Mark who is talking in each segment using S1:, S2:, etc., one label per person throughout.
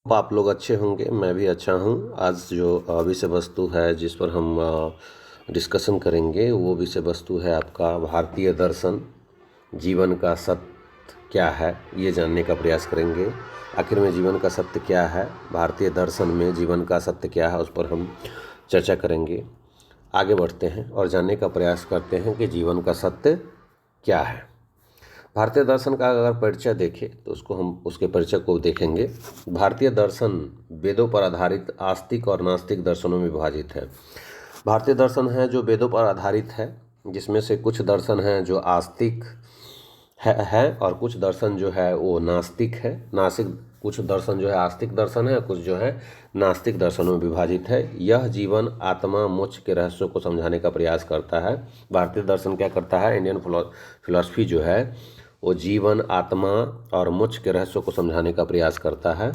S1: आप लोग अच्छे होंगे, मैं भी अच्छा हूँ। आज जो विषय वस्तु है जिस पर हम डिस्कशन करेंगे वो विषय वस्तु है आपका भारतीय दर्शन। जीवन का सत्य क्या है ये जानने का प्रयास करेंगे। आखिर में जीवन का सत्य क्या है, भारतीय दर्शन में जीवन का सत्य क्या है, उस पर हम चर्चा करेंगे। आगे बढ़ते हैं और जानने का प्रयास करते हैं कि जीवन का सत्य क्या है। भारतीय दर्शन का अगर परिचय देखें तो उसके परिचय को देखेंगे। भारतीय दर्शन वेदों पर आधारित आस्तिक और नास्तिक दर्शनों में विभाजित है। भारतीय दर्शन है जो वेदों पर आधारित है, जिसमें से कुछ दर्शन हैं जो आस्तिक है और कुछ दर्शन जो है वो नास्तिक है। कुछ दर्शन जो है आस्तिक दर्शन है, कुछ जो है नास्तिक दर्शनों में विभाजित है। यह जीवन आत्मा मोक्ष के रहस्यों को समझाने का प्रयास करता है। भारतीय दर्शन क्या करता है, इंडियन फिलॉसफी जो है वो जीवन आत्मा और मोक्ष के रहस्यों को समझाने का प्रयास करता है।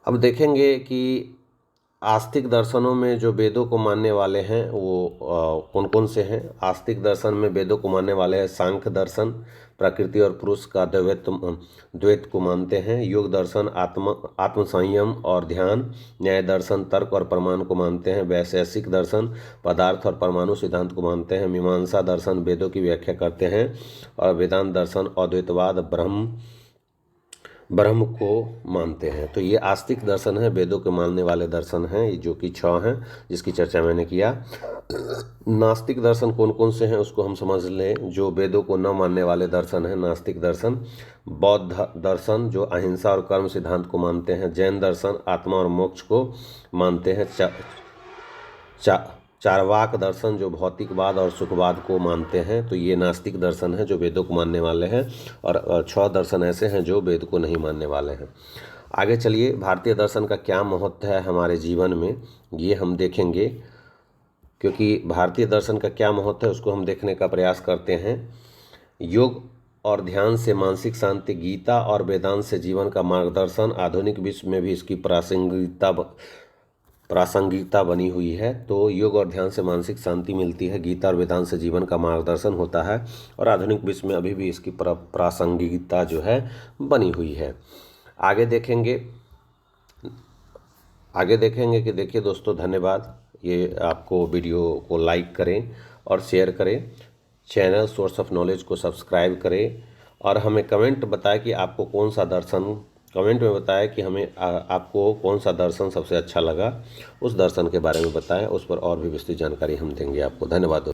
S1: अब देखेंगे कि आस्तिक दर्शनों में जो वेदों को मानने वाले हैं वो कौन कौन से हैं। आस्तिक दर्शन में वेदों को मानने वाले हैं सांख्य दर्शन, प्रकृति और पुरुष का द्वैत को मानते हैं। योग दर्शन आत्म संयम और ध्यान। न्याय दर्शन तर्क और प्रमाण को मानते हैं। वैशेषिक दर्शन पदार्थ और परमाणु सिद्धांत को मानते हैं। मीमांसा दर्शन वेदों की व्याख्या करते हैं। और वेदांत दर्शन अद्वैतवाद ब्रह्म को मानते हैं। तो ये आस्तिक दर्शन है, वेदों के मानने वाले दर्शन हैं, जो कि 6 हैं जिसकी चर्चा मैंने किया। नास्तिक दर्शन कौन कौन से हैं उसको हम समझ लें। जो वेदों को न मानने वाले दर्शन हैं नास्तिक दर्शन। बौद्ध दर्शन जो अहिंसा और कर्म सिद्धांत को मानते हैं। जैन दर्शन आत्मा और मोक्ष को मानते हैं। चार्वाक दर्शन जो भौतिकवाद और सुखवाद को मानते हैं। तो ये नास्तिक दर्शन है जो वेदों को मानने वाले हैं। और 6 दर्शन ऐसे हैं जो वेद को नहीं मानने वाले हैं। आगे चलिए, भारतीय दर्शन का क्या महत्व है हमारे जीवन में ये हम देखेंगे। क्योंकि भारतीय दर्शन का क्या महत्व है उसको हम देखने का प्रयास करते हैं। योग और ध्यान से मानसिक शांति, गीता और वेदांत से जीवन का मार्गदर्शन। आधुनिक विश्व में भी इसकी प्रासंगिकता बनी हुई है। तो योग और ध्यान से मानसिक शांति मिलती है, गीता और वेदांत से जीवन का मार्गदर्शन होता है। और आधुनिक विश्व में अभी भी इसकी प्रासंगिकता जो है बनी हुई है। आगे देखेंगे कि देखिए दोस्तों, धन्यवाद। ये आपको वीडियो को लाइक करें और शेयर करें। चैनल सोर्स ऑफ नॉलेज को सब्सक्राइब करें और हमें कमेंट बताएं कि आपको कौन सा दर्शन, कमेंट में बताएं कि आपको कौन सा दर्शन सबसे अच्छा लगा। उस दर्शन के बारे में बताएं, उस पर और भी विस्तृत जानकारी हम देंगे आपको। धन्यवाद।